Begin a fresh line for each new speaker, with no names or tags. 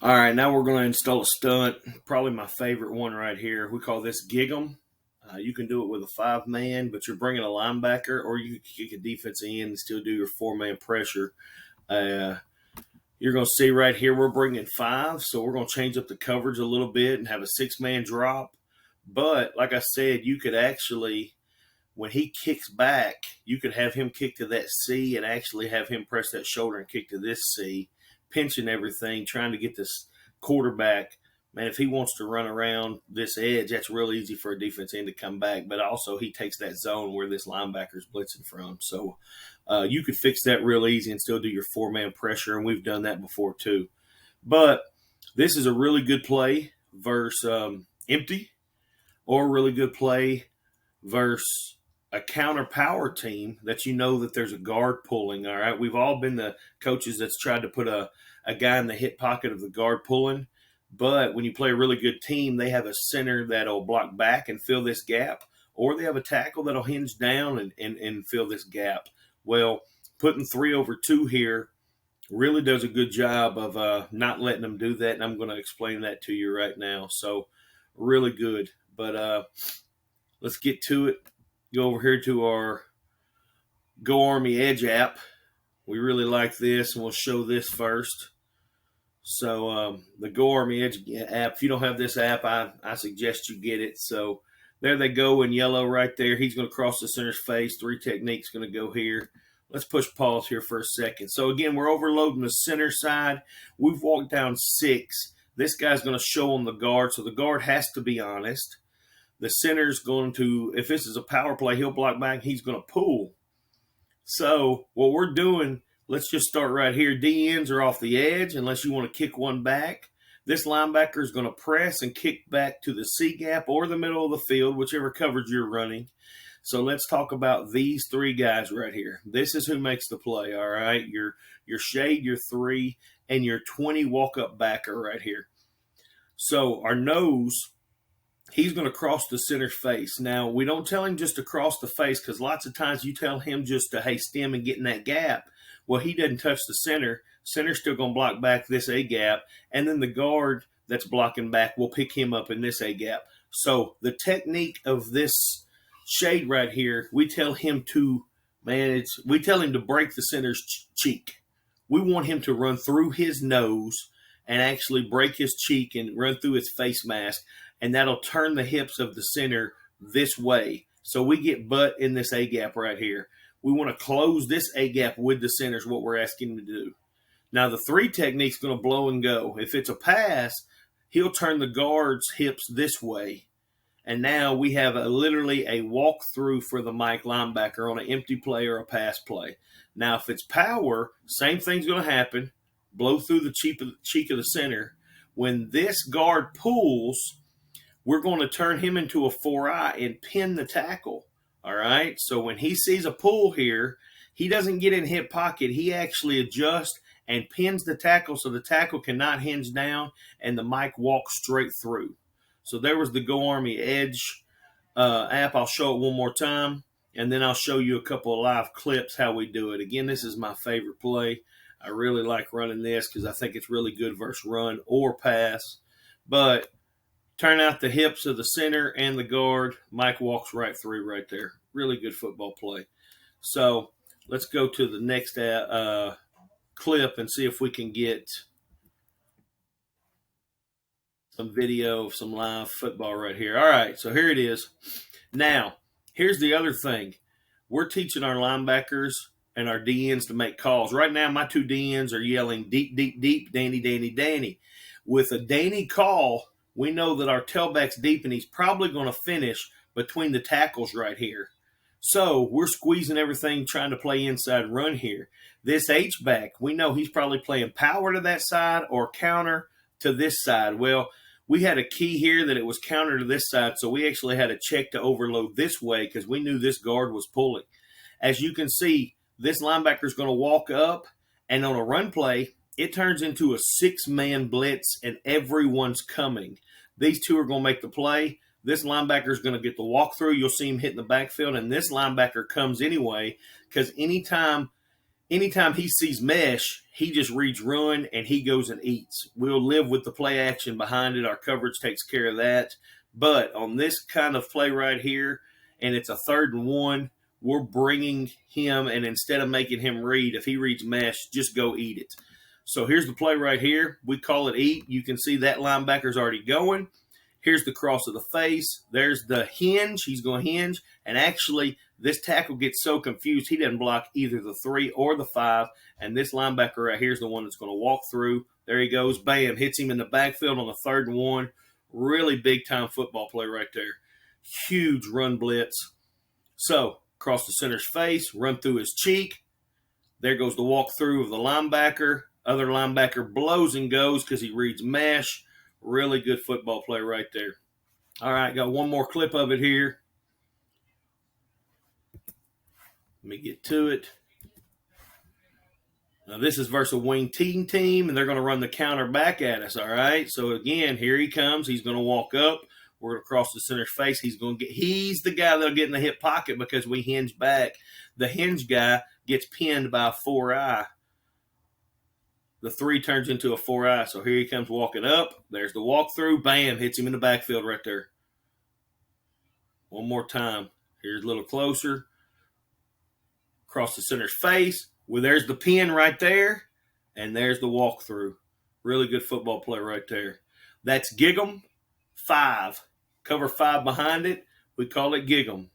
All right, now we're going to install a stunt, probably my favorite one right here. We call this Gig 'em. You can do it with a 5-man, but you're bringing a linebacker, or you can kick a defense in and still do your 4-man pressure. Uh, you're going to see right here we're bringing 5, so we're going to change up the coverage a little bit and have a 6-man drop. But like I said, you could actually, when he kicks back, you could have him kick to that C and actually have him press that shoulder and kick to this C, pinching everything, trying to get this quarterback. Man, if he wants to run around this edge, that's real easy for a defense end to come back. But also he takes that zone where this linebacker's blitzing from. So you could fix that real easy and still do your 4-man pressure, and we've done that before too. But this is a really good play versus empty, or a really good play versus a counter power team that you know that there's a guard pulling. All right, we've all been the coaches that's tried to put a guy in the hip pocket of the guard pulling, but when you play a really good team, they have a center that'll block back and fill this gap, or they have a tackle that'll hinge down and fill this gap. Well, putting 3 over 2 here really does a good job of not letting them do that, and I'm going to explain that to you right now. So really good. But let's get to it. Go over here to our Go Army Edge app. We really like this, and we'll show this first. So the Go Army Edge app, if you don't have this app, I suggest you get it. So there they go in yellow right there. He's going to cross the center's face. 3 techniques going to go here. Let's push pause here for a second. So again, we're overloading the center side. We've walked down 6. This guy's going to show on the guard, so the guard has to be honest. The center's going to, if this is a power play, he'll block back. He's going to pull. So what we're doing, let's just start right here. DNs are off the edge unless you want to kick one back. This linebacker is going to press and kick back to the C gap or the middle of the field, whichever coverage you're running. So let's talk about these 3 guys right here. This is who makes the play, all right? Your shade, your 3, and your 20 walk-up backer right here. So our nose, he's going to cross the center's face. Now, we don't tell him just to cross the face, because lots of times you tell him just to, hey, stem and get in that gap. Well, he doesn't touch the center. Center's still going to block back this A gap, and then the guard that's blocking back will pick him up in this A gap. So the technique of this shade right here, we tell him to, we tell him to break the center's cheek. We want him to run through his nose and actually break his cheek and run through his face mask, and that'll turn the hips of the center this way. So we get butt in this A gap right here. We want to close this A gap with the center is what we're asking him to do. Now the 3 technique's going to blow and go. If it's a pass, he'll turn the guard's hips this way. And now we have literally a walk-through for the Mike linebacker on an empty play or a pass play. Now if it's power, same thing's going to happen. Blow through the cheek of the center. When this guard pulls, we're going to turn him into a 4-eye and pin the tackle. All right? So when he sees a pull here, he doesn't get in hip pocket. He actually adjusts and pins the tackle so the tackle cannot hinge down and the Mike walks straight through. So there was the Go Army Edge app. I'll show it one more time, and then I'll show you a couple of live clips how we do it. Again, this is my favorite play. I really like running this because I think it's really good versus run or pass. But turn out the hips of the center and the guard. Mike walks right through right there. Really good football play. So let's go to the next clip and see if we can get some video of some live football right here. All right, so here it is. Now, here's the other thing. We're teaching our linebackers and our DNs to make calls. Right now, my 2 DNs are yelling, deep, deep, deep, Danny, Danny, Danny. With a Danny call, we know that our tailback's deep, and he's probably going to finish between the tackles right here. So we're squeezing everything, trying to play inside run here. This H-back, we know he's probably playing power to that side or counter to this side. Well, we had a key here that it was counter to this side, so we actually had a check to overload this way because we knew this guard was pulling. As you can see, this linebacker is going to walk up, and on a run play, it turns into a 6-man blitz, and everyone's coming. These 2 are going to make the play. This linebacker is going to get the walk through. You'll see him hitting the backfield, and this linebacker comes anyway because anytime anytime he sees mesh, he just reads run and he goes and eats. We'll live with the play action behind it. Our coverage takes care of that. But on this kind of play right here, and it's a 3rd and 1, we're bringing him, and instead of making him read, if he reads mesh, just go eat it. So here's the play right here. We call it eat. You can see that linebacker's already going. Here's the cross of the face. There's the hinge. He's going to hinge. And actually, this tackle gets so confused, he doesn't block either the 3 or the 5. And this linebacker right here is the one that's going to walk through. There he goes. Bam. Hits him in the backfield on the 3rd and 1. Really big-time football play right there. Huge run blitz. So, across the center's face, run through his cheek. There goes the walk-through of the linebacker. Other linebacker blows and goes because he reads mesh. Really good football play right there. All right, got one more clip of it here. Let me get to it. Now, this is versus a wing team, and they're going to run the counter back at us, all right? So, again, here he comes. He's going to walk up. We're going to cross the center's face. He's the guy that'll get in the hip pocket because we hinge back. The hinge guy gets pinned by a 4-eye. The 3 turns into a 4-eye. So here he comes walking up. There's the walkthrough. Bam, hits him in the backfield right there. One more time. Here's a little closer. Across the center's face. Well, there's the pin right there. And there's the walkthrough. Really good football play right there. That's Gig 'em 5. Cover 5 behind it. We call it Gig 'em.